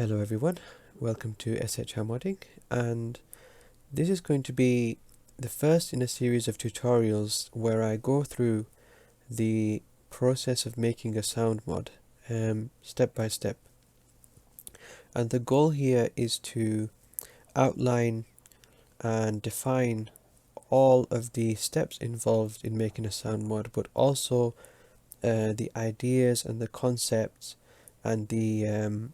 Hello everyone, welcome to SHR Modding, and this is going to be the first in a series of tutorials where I go through the process of making a sound mod step by step. And the goal here is to outline and define all of the steps involved in making a sound mod, but also the ideas and the concepts and the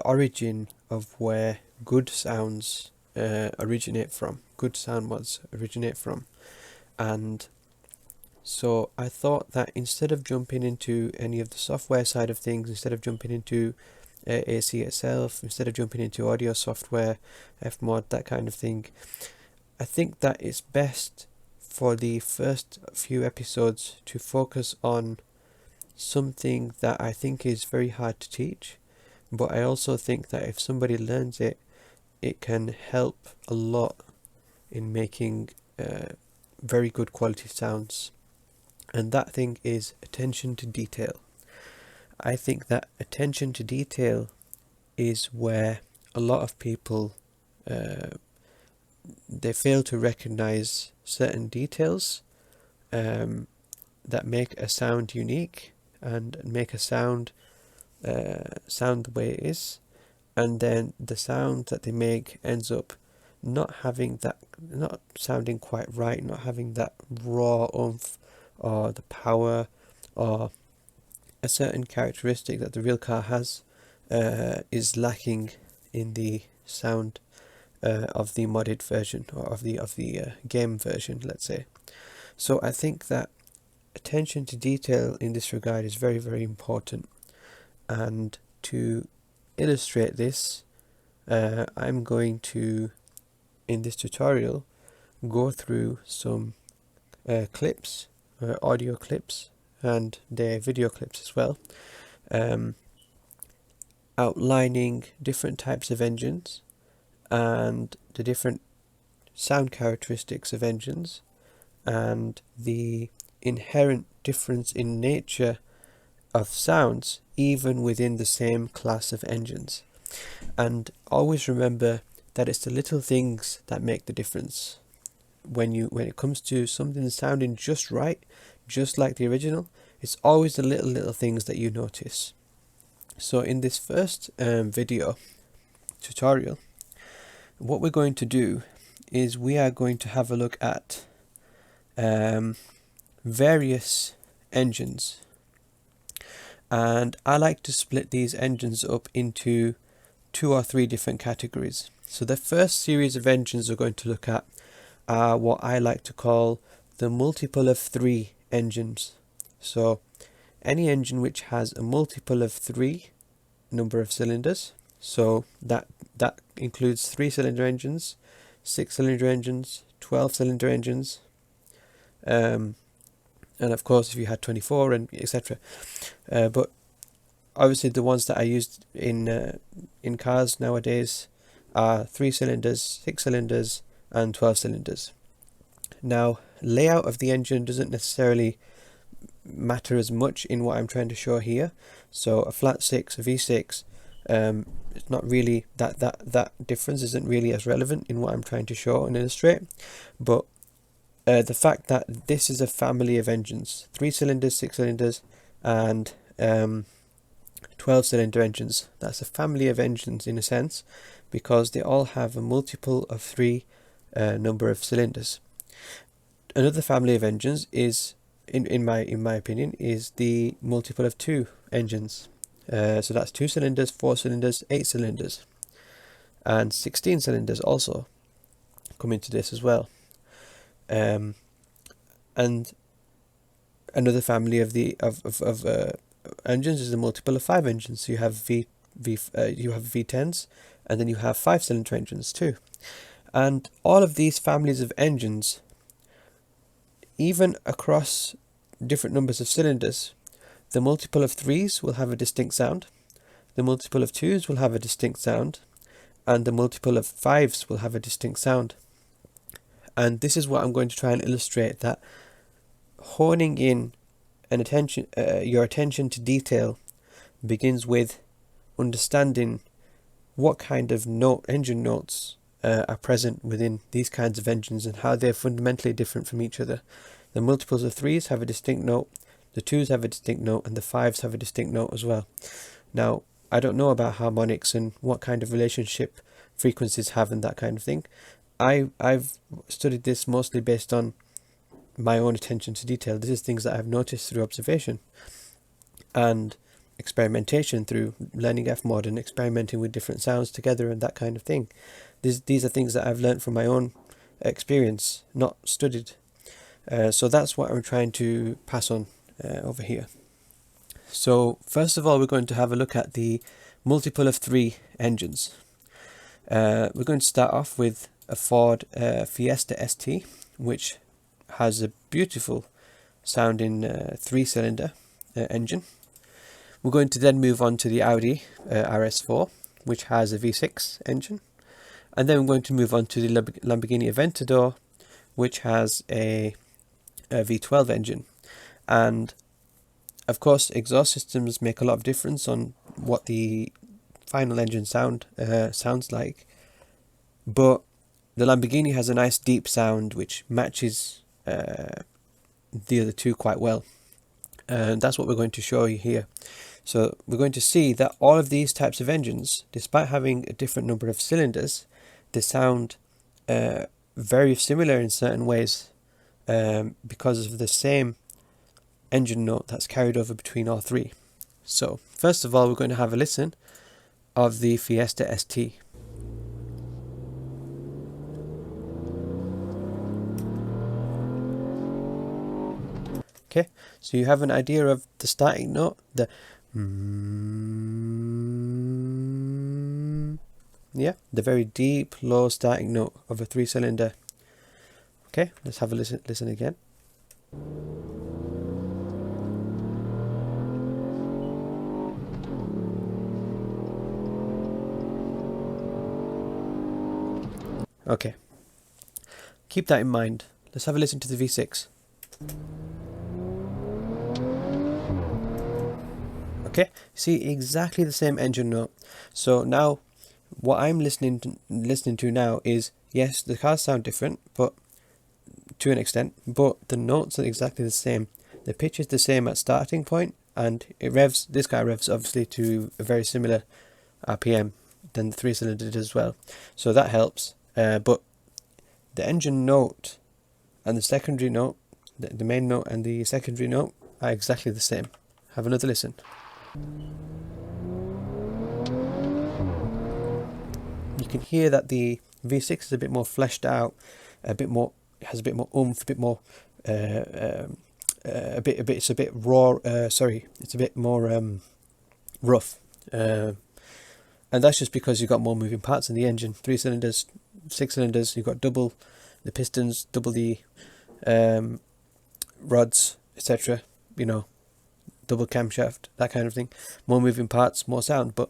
origin of where good sounds originate from, good sound mods originate from. And so I thought that instead of jumping into any of the software side of things, instead of jumping into AC itself, instead of jumping into audio software, Fmod, that kind of thing, I think that it's best for the first few episodes to focus on something that I think is very hard to teach, but I also think that if somebody learns it, it can help a lot in making very good quality sounds. And that thing is attention to detail. I think that attention to detail is where a lot of people they fail to recognize certain details that make a sound unique and make a sound sound the way it is, and then the sound that they make ends up not sounding quite right, not having that raw oomph or the power or a certain characteristic that the real car has is lacking in the sound of the modded version, or of the game version, let's say. So I think that attention to detail in this regard is very, very important. And to illustrate this, I'm going to, in this tutorial, go through some clips, audio clips, and their video clips as well, outlining different types of engines and the different sound characteristics of engines and the inherent difference in nature of sounds even within the same class of engines. And always remember that it's the little things that make the difference. When it comes to something sounding just right, just like the original, it's always the little things that you notice. So in this first video tutorial, what we're going to do is we are going to have a look at various engines. And I like to split these engines up into 2 or 3 different categories. So the first series of engines we're going to look at are what I like to call the multiple of 3 engines. So any engine which has a multiple of 3 number of cylinders, so that includes 3-cylinder engines, 6-cylinder engines, 12-cylinder engines, and of course if you had 24 and etc. But obviously the ones that I used in cars nowadays are 3 cylinders, 6 cylinders and 12 cylinders. Now, layout of the engine doesn't necessarily matter as much in what I'm trying to show here. So a flat 6, a V6, it's not really that difference isn't really as relevant in what I'm trying to show and illustrate. But the fact that this is a family of engines, 3 cylinders, 6 cylinders and 12-cylinder engines, that's a family of engines in a sense, because they all have a multiple of 3 number of cylinders. Another family of engines is, in my opinion, is the multiple of 2 engines. So that's 2 cylinders, 4 cylinders, 8 cylinders, and 16 cylinders also come into this as well. And another family of engines is the multiple of 5 engines. So you have you have V10s, and then you have 5-cylinder engines too. And all of these families of engines, even across different numbers of cylinders, the multiple of 3s will have a distinct sound, the multiple of 2s will have a distinct sound, and the multiple of 5s will have a distinct sound. And this is what I'm going to try and illustrate, that honing in your attention to detail begins with understanding what kind of engine notes are present within these kinds of engines and how they're fundamentally different from each other. The multiples of 3s have a distinct note, the 2s have a distinct note, and the 5s have a distinct note as well. Now, I don't know about harmonics and what kind of relationship frequencies have and that kind of thing. I've studied this mostly based on my own attention to detail. This is things that I've noticed through observation and experimentation, through learning F mod and experimenting with different sounds together and that kind of thing. These are things that I've learned from my own experience, not studied. So that's what I'm trying to pass on over here. So first of all, we're going to have a look at the multiple of 3 engines. We're going to start off with a Ford Fiesta ST, which has a beautiful sounding 3-cylinder engine. We're going to then move on to the Audi RS4, which has a V6 engine. And then we're going to move on to the Lamborghini Aventador, which has a V12 engine. And of course, exhaust systems make a lot of difference on what the final engine sounds like. But the Lamborghini has a nice deep sound which matches the other two quite well. And that's what we're going to show you here. So we're going to see that all of these types of engines, despite having a different number of cylinders, they sound very similar in certain ways because of the same engine note that's carried over between all 3. So first of all, we're going to have a listen of the Fiesta ST. Okay, so you have an idea of the starting note, the the very deep, low starting note of a 3-cylinder. Okay, let's have a listen again. Okay, keep that in mind. Let's have a listen to the V6. Okay, see, exactly the same engine note. So now what I'm listening to now is, yes, the cars sound different, but to an extent, but the notes are exactly the same. The pitch is the same at starting point, and this guy revs obviously to a very similar RPM than the 3-cylinder did as well. So that helps. But the engine note and the secondary note, the main note and the secondary note are exactly the same. Have another listen. You can hear that the V6 is a bit more fleshed out, has a bit more oomph, a bit more, it's a bit raw. It's a bit more rough, and that's just because you've got more moving parts in the engine. 3 cylinders, 6 cylinders, you've got double the pistons, double the rods, etc. You know, double camshaft, that kind of thing. More moving parts, more sound, but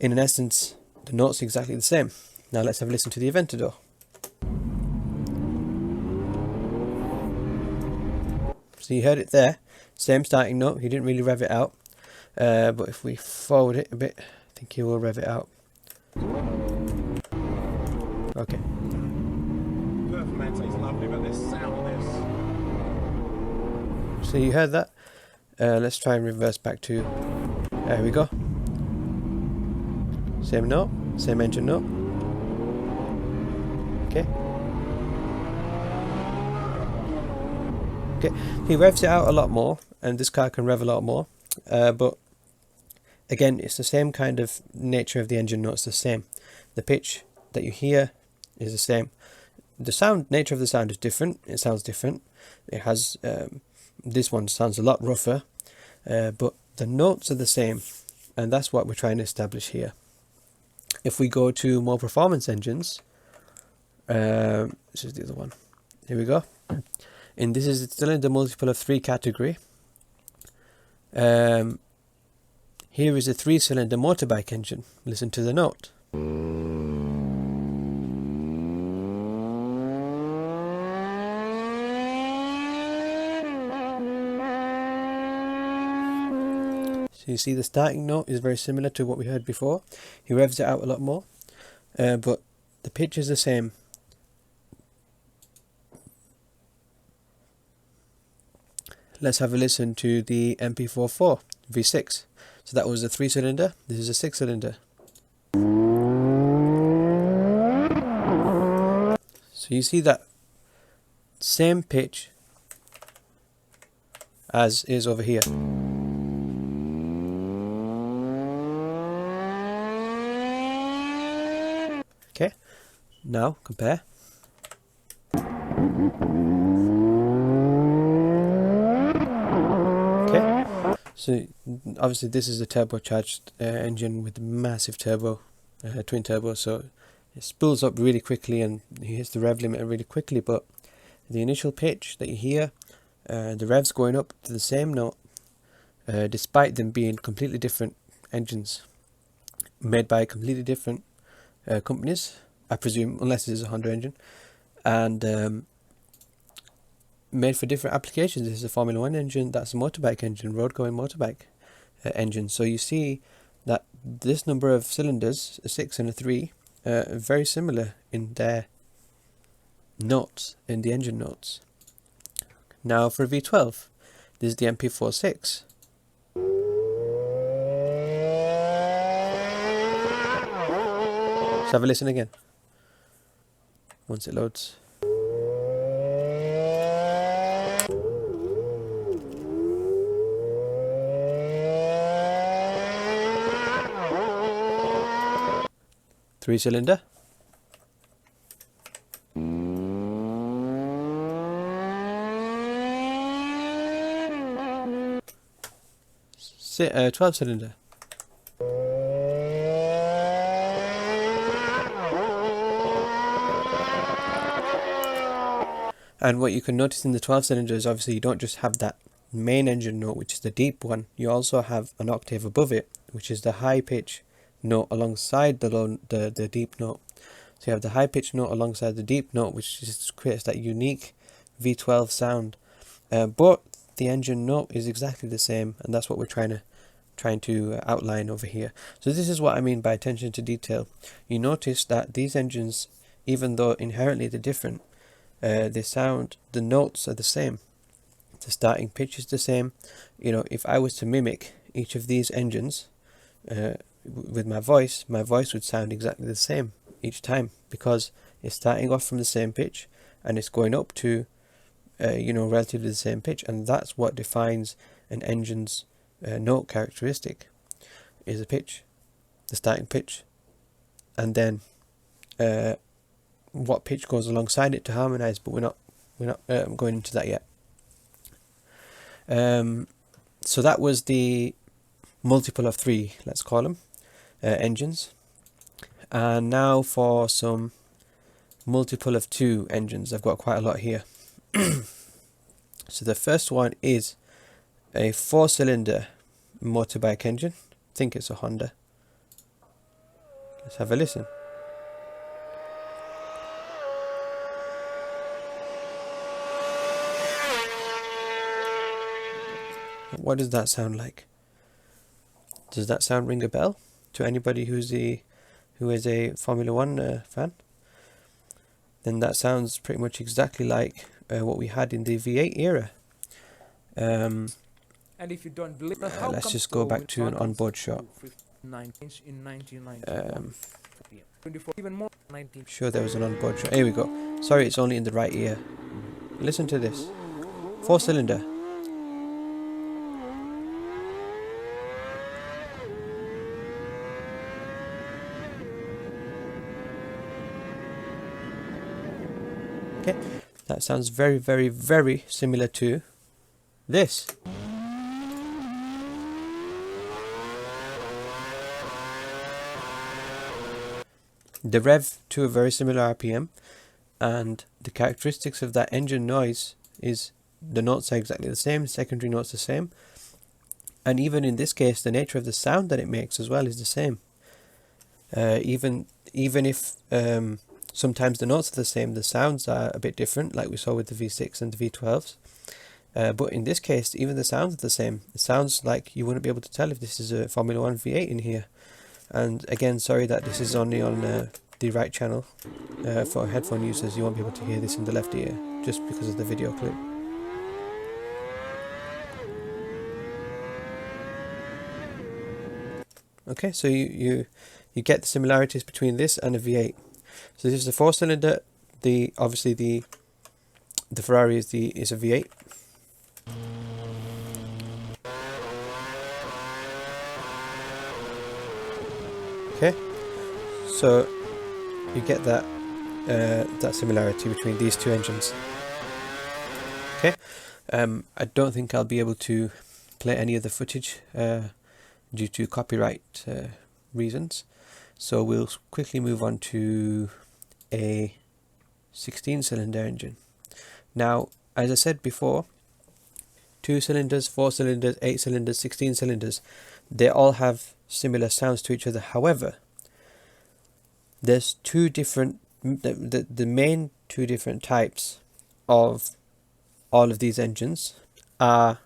in an essence, the note's exactly the same. Now let's have a listen to the Aventador. So you heard it there, same starting note. He didn't really rev it out, but if we forward it a bit, I think he will rev it out. Okay. It's lovely, but this sound of this. So you heard that. Let's try and reverse back to. There we go. Same note, same engine note. Okay. Okay, he revs it out a lot more, and this car can rev a lot more. But again, it's the same kind of nature of the engine note. It's the same. The pitch that you hear is the same. The nature of the sound is different. It sounds different. It has this one sounds a lot rougher, but the notes are the same, and that's what we're trying to establish here. If we go to more performance engines, this is the other one. Here we go. And this is still in the multiple of 3 category. Here is a 3-cylinder motorbike engine. Listen to the note. So So you see the starting note is very similar to what we heard before. He revs it out a lot more, but the pitch is the same. Let's have a listen to the MP44 V6. So that was a 3-cylinder, this is a 6-cylinder. So you see that same pitch as is over here. Okay, now compare. Okay, so obviously this is a turbocharged engine with massive turbo, twin turbo, so it spools up really quickly and he hits the rev limiter really quickly, but the initial pitch that you hear, the revs going up to the same note, despite them being completely different engines, made by completely different companies, I presume, unless it is a Honda engine, and made for different applications. This is a Formula 1 engine, that's a motorbike engine, road going motorbike engine. So you see that this number of cylinders, a 6 and a 3, are very similar in their notes, in the engine notes. Now for a V12, this is the MP46. Let's have a listen again once it loads. Three-cylinder. Say 12-cylinder. And what you can notice in the 12-cylinder is obviously you don't just have that main engine note, which is the deep one. You also have an octave above it, which is the high pitch note alongside the deep note. So you have the high pitch note alongside the deep note, which just creates that unique V12 sound. But the engine note is exactly the same, and that's what we're trying to outline over here. So this is what I mean by attention to detail. You notice that these engines, even though inherently they're different, they sound, the notes are the same. The starting pitch is the same. You know, if I was to mimic each of these engines with my voice would sound exactly the same each time, because it's starting off from the same pitch and it's going up to relatively the same pitch, and that's what defines an engine's note characteristic, is the pitch, the starting pitch, and then what pitch goes alongside it to harmonize, but we're not going into that yet. So that was the multiple of 3, let's call them, engines. And now for some multiple of 2 engines. I've got quite a lot here. So the first one is a 4-cylinder motorbike engine. I think it's a Honda. Let's have a listen. What does that sound like? Does that sound ring a bell to anybody who is a Formula 1 fan? Then that sounds pretty much exactly like what we had in the V8 era. And if you don't believe that, let's just go back to an onboard shot. I'm sure there was an onboard shot. Here we go. Sorry, it's only in the right ear. Listen to this. 4-cylinder. Okay, that sounds very, very, very similar to this. The rev to a very similar RPM, and the characteristics of that engine noise is the notes are exactly the same, secondary notes the same, and even in this case the nature of the sound that it makes as well is the same. Even if sometimes the notes are the same, the sounds are a bit different, like we saw with the V6 and the V12s. But in this case, even the sounds are the same. It sounds like you wouldn't be able to tell if this is a Formula 1 V8 in here. And again, sorry that this is only on the right channel. For headphone users, you won't be able to hear this in the left ear, just because of the video clip. Okay, so you get the similarities between this and a V8. So this is a 4-cylinder. Obviously the Ferrari is a V8. Okay, so you get that similarity between these two engines. Okay, I don't think I'll be able to play any of the footage due to copyright reasons, so we'll quickly move on to a 16-cylinder engine. Now, as I said before, 2 cylinders, 4 cylinders, 8 cylinders, 16 cylinders, they all have similar sounds to each other. However, there's two different, the main two different types of all of these engines are,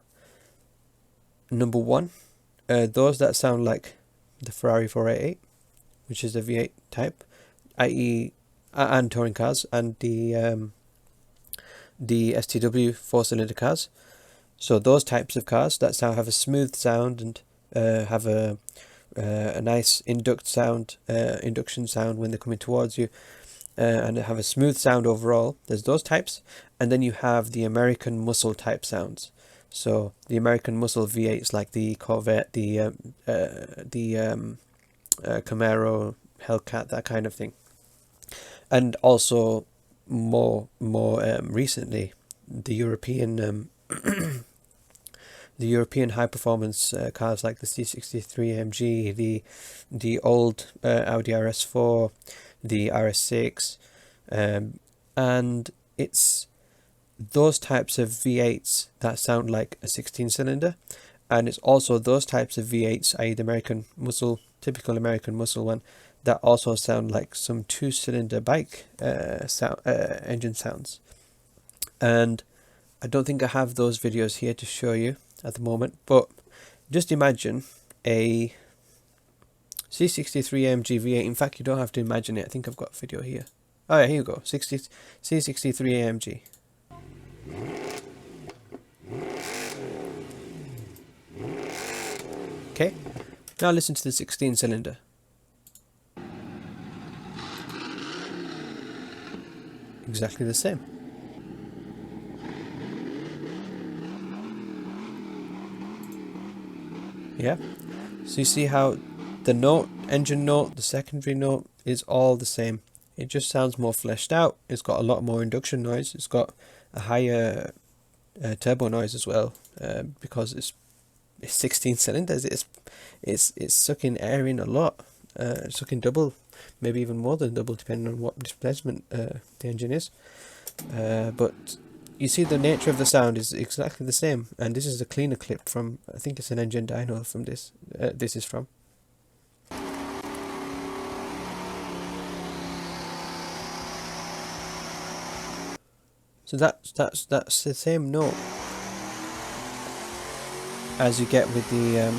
number one, those that sound like the Ferrari 488, which is the V8 type, i.e. and touring cars, and the STW 4-cylinder cars. So those types of cars that have a smooth sound and have a nice induction sound when they're coming towards you, and have a smooth sound overall. There's those types, and then you have the American muscle type sounds. So the American muscle V8s, like the Corvette, the Camaro, Hellcat, that kind of thing. And also more recently, the European the European high performance cars like the C63 AMG, the old Audi RS4, the RS6, and it's those types of V8s that sound like a 16-cylinder, and it's also those types of V8s, i.e. the American muscle, typical American muscle one, that also sound like some 2-cylinder bike engine sounds. And I don't think I have those videos here to show you at the moment, but just imagine a C63 AMG V8. In fact, you don't have to imagine it. I think I've got a video here. Oh yeah, here you go. C63 AMG. Okay, now listen to the 16-cylinder. Exactly the same. Yeah, so you see how the note, engine note, the secondary note is all the same. It just sounds more fleshed out. It's got a lot more induction noise. It's got a higher turbo noise as well, because it's 16 cylinders. It's sucking air in a lot, sucking double, maybe even more than double, depending on what displacement the engine is. But you see the nature of the sound is exactly the same, and this is a cleaner clip from, I think it's an Engine Dyno from this. This is from. So that's the same note as you get with the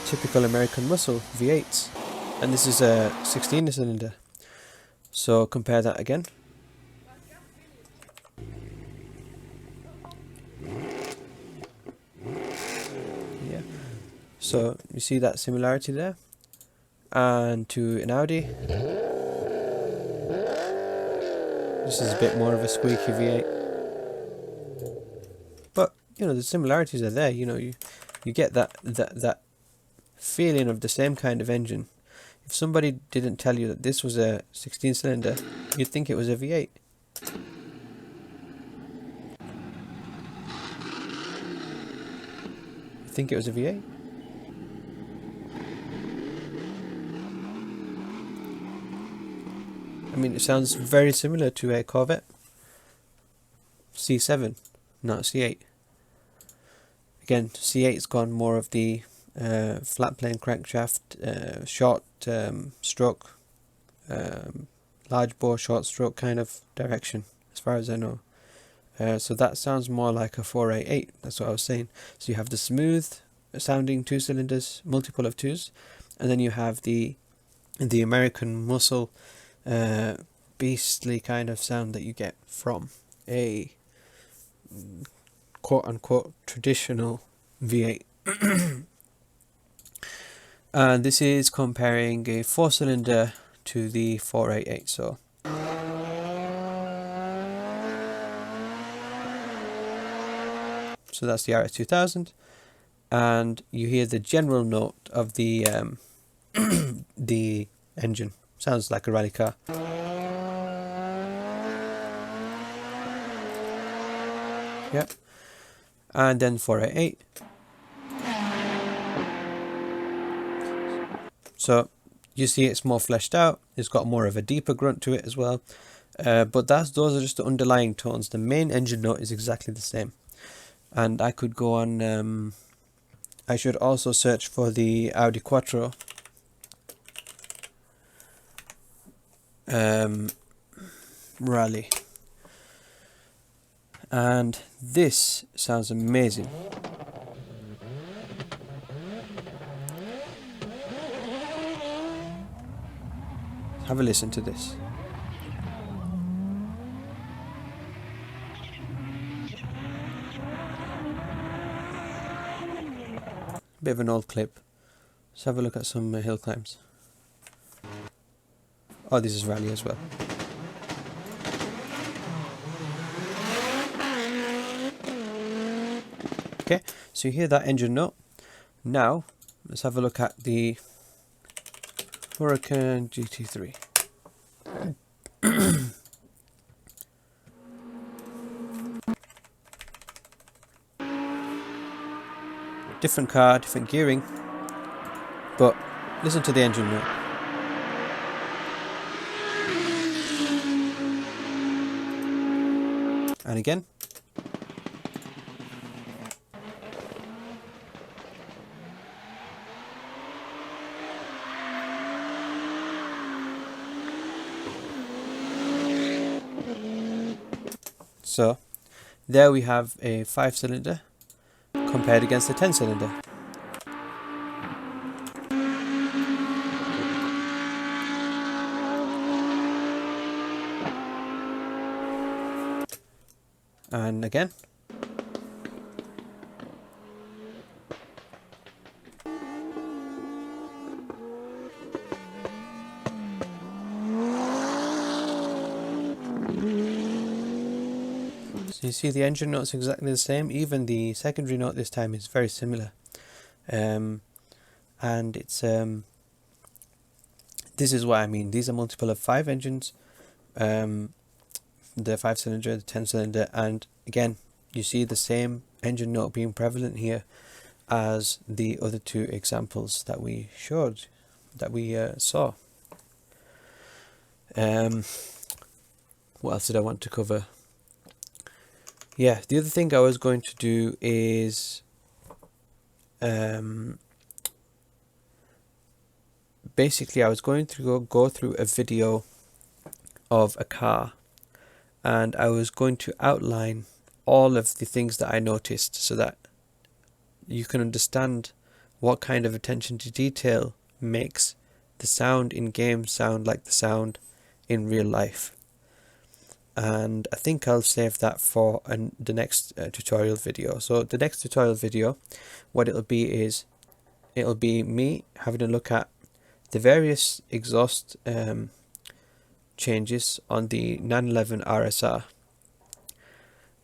typical American muscle V8s, and this is a 16-cylinder. So compare that again. Yeah. So you see that similarity there, and to an Audi, this is a bit more of a squeaky V8. But you know, the similarities are there. You know, you get that feeling of the same kind of engine. If somebody didn't tell you that this was a 16-cylinder, you'd think it was a V8. You think it was a V8? I mean, it sounds very similar to a Corvette C7, not C8. Again, C8's gone more of the flat plane crankshaft, short stroke, large bore short stroke kind of direction, as far as I know. So that sounds more like a 488. That's what I was saying. So you have the smooth sounding 2 cylinders, multiple of 2s, and then you have the American muscle beastly kind of sound that you get from a quote unquote traditional V8. And this is comparing a 4-cylinder to the 488. So that's the RS2000, and you hear the general note of the the engine. Sounds like a rally car. Yep. And then 488. So you see it's more fleshed out. It's got more of a deeper grunt to it as well. But those are just the underlying tones. The main engine note is exactly the same. And I could go on. I should also search for the Audi Quattro. Rally. And this sounds amazing. Have a listen to this. Bit of an old clip. Let's have a look at some hill climbs. Oh, this is rally as well. Okay, so you hear that engine note. Now, let's have a look at the Huracan GT3. Different car, different gearing, but listen to the engine note. And again. So there we have a 5-cylinder compared against a 10-cylinder. And again. So you see the engine note's exactly the same. Even the secondary note this time is very similar. And it's this is what I mean. These are multiple of 5 engines. The 5-cylinder, the 10-cylinder, and again you see the same engine note being prevalent here as the other 2 examples that we showed, that we saw. What else did I want to cover? Yeah, the other thing I was going to do is basically I was going to go through a video of a car, and I was going to outline all of the things that I noticed so that you can understand what kind of attention to detail makes the sound in games sound like the sound in real life. And I think I'll save that for the next tutorial video. So the next tutorial video, what it'll be is, it'll be me having a look at the various exhaust changes on the 911 RSR,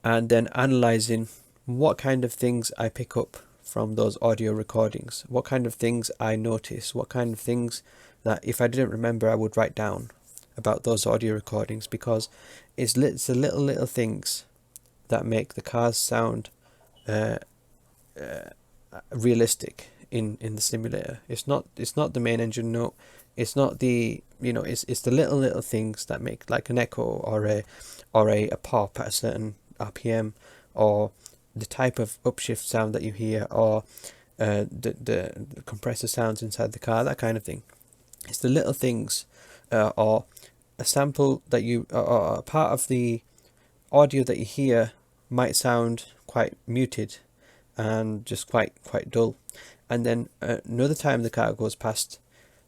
and then analysing what kind of things I pick up from those audio recordings, what kind of things I notice, what kind of things that if I didn't remember I would write down about those audio recordings, because it's the little things that make the cars sound realistic in the simulator. It's not the main engine note, it's not the, you know, it's the little things that make like an echo or a pop at a certain RPM, or the type of upshift sound that you hear, or the compressor sounds inside the car, that kind of thing. It's the little things, or a sample that you, or a part of the audio that you hear might sound quite muted and just quite dull, and then another time the car goes past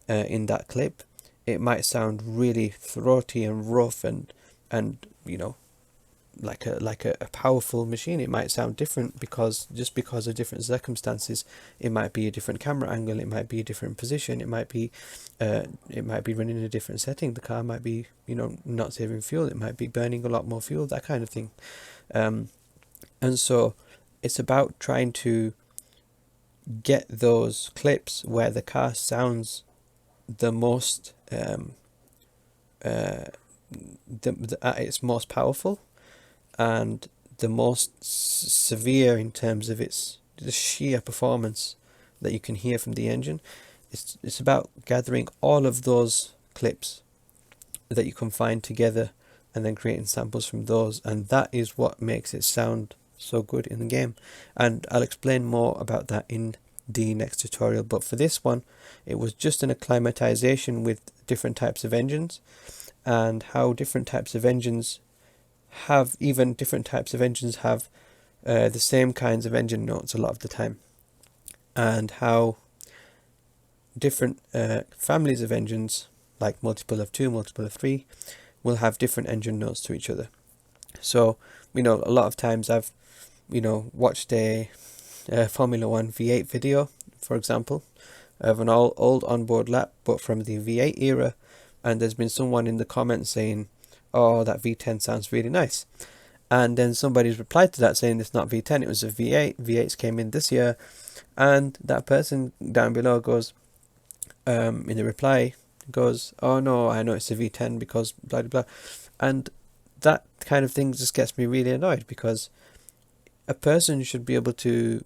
in that clip, it might sound really throaty and rough and you know, like a powerful machine. It might sound different because of different circumstances. It might be a different camera angle, it might be a different position, it might be running in a different setting, the car might be, you know, not saving fuel, it might be burning a lot more fuel, that kind of thing. And so it's about trying to get those clips where the car sounds the most at its most powerful and the most severe in terms of the sheer performance that you can hear from the engine. It's about gathering all of those clips that you can find together and then creating samples from those, and that is what makes it sound so good in the game. And I'll explain more about that in the next tutorial, but for this one it was just an acclimatization with different types of engines, and how different types of engines have the same kinds of engine notes a lot of the time, and how different families of engines, like multiple of 2, multiple of 3, will have different engine notes to each other. So, you know, a lot of times I've, you know, watched a Formula 1 V8 video, for example, of an old onboard lap, but from the V8 era, and there's been someone in the comments saying, oh, that V10 sounds really nice. And then somebody's replied to that saying it's not V10, it was a V8. V8s came in this year. And that person down below goes, in the reply, goes, oh no, I know it's a V10 because blah, blah, blah. And that kind of thing just gets me really annoyed, because a person should be able to,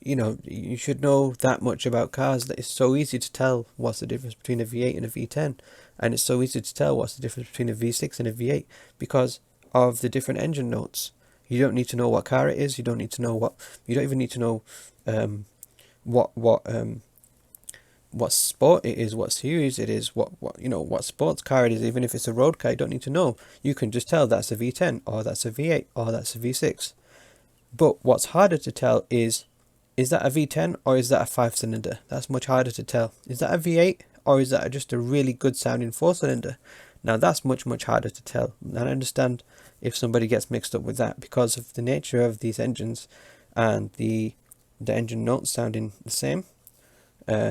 you know, you should know that much about cars that it's so easy to tell what's the difference between a V8 and a V10. And it's so easy to tell what's the difference between a V6 and a V8 because of the different engine notes. You don't need to know what car it is. You don't need to know you don't even need to know what sport it is, what series it is, what sports car it is. Even if it's a road car, you don't need to know. You can just tell that's a V10 or that's a V8 or that's a V6. But what's harder to tell is that a V10 or is that a 5-cylinder? That's much harder to tell. Is that a V8 or is that just a really good sounding 4-cylinder? Now that's much harder to tell. And I understand if somebody gets mixed up with that because of the nature of these engines and the engine notes sounding the same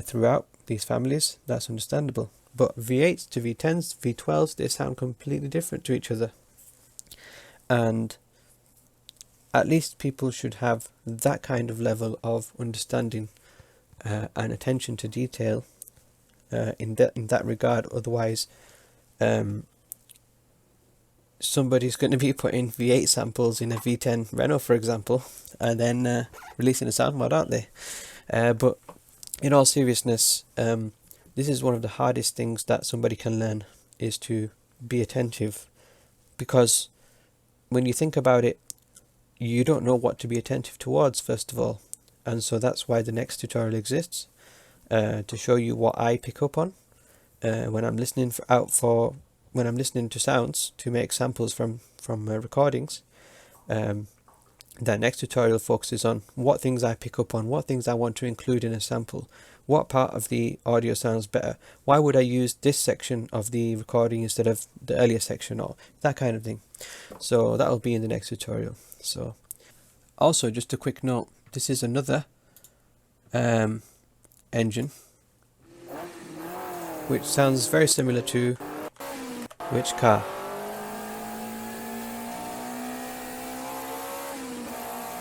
throughout these families. That's understandable. But V8s to V10s, V12s, they sound completely different to each other. And at least people should have that kind of level of understanding and attention to detail in that regard. Otherwise, somebody's going to be putting V8 samples in a V10 Renault, for example, and then releasing a sound mod, aren't they? But in all seriousness, this is one of the hardest things that somebody can learn, is to be attentive, because when you think about it, you don't know what to be attentive towards, first of all. And so that's why the next tutorial exists, to show you what I pick up on when I'm listening when I'm listening to sounds to make samples from recordings. That next tutorial focuses on what things I pick up on, what things I want to include in a sample, what part of the audio sounds better, why would I use this section of the recording instead of the earlier section, or that kind of thing. So that'll be in the next tutorial. So also, just a quick note, this is another engine which sounds very similar to which car?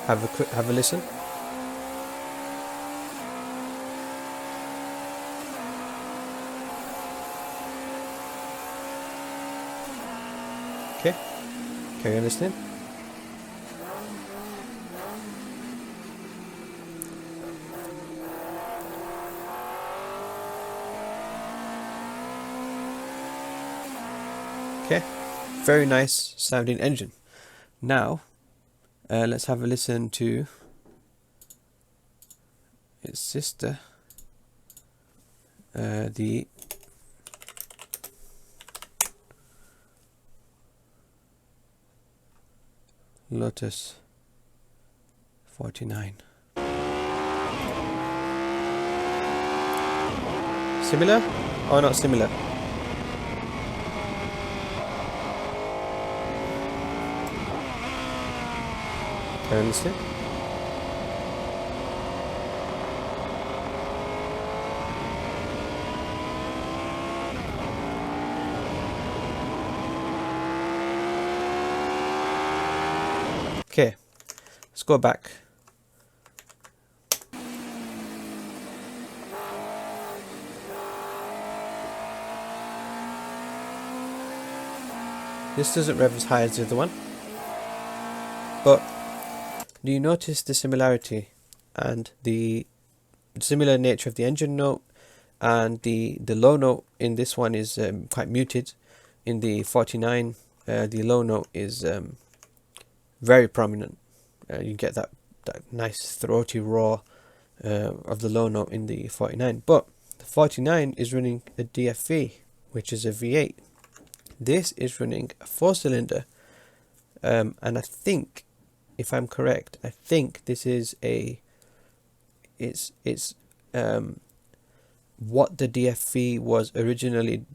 Have a listen. Okay, carry on listening. Okay, very nice sounding engine. Now, let's have a listen to its sister, the Lotus 49. Similar or not similar? Can you understand? Okay, let's go back. This doesn't rev as high as the other one, but do you notice the similarity and the similar nature of the engine note, and the low note in this one is quite muted. In the 49 the low note is very prominent. You get that nice throaty roar of the low note in the 49, but the 49 is running a DFV, which is a V8. This is running a 4-cylinder, and I think, if I'm correct, I think this is it's what the DFV was originally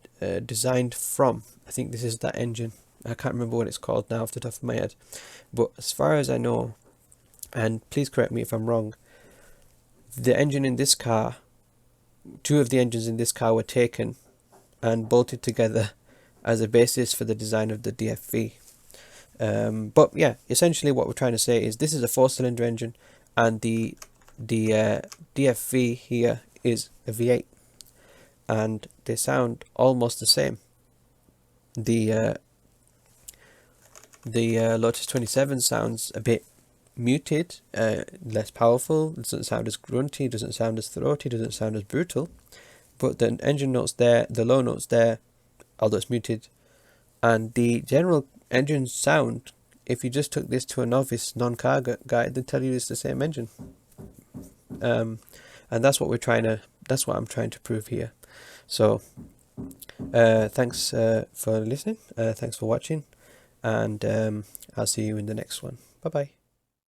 designed from. I think this is that engine. I can't remember what it's called now off the top of my head, but as far as I know, and please correct me if I'm wrong, the engine in this car, two of the engines in this car were taken and bolted together as a basis for the design of the DFV. But yeah, essentially what we're trying to say is this is a 4-cylinder engine, and the DFV here is a V8, and they sound almost the same. The Lotus 27 sounds a bit muted, less powerful, doesn't sound as grunty, doesn't sound as throaty, doesn't sound as brutal, but the engine notes there, the low notes there, although it's muted, and the general engine sound, if you just took this to a novice non-car guy, they'd tell you it's the same engine. And that's what I'm trying to prove here. So thanks for listening, thanks for watching, and I'll see you in the next one. Bye bye.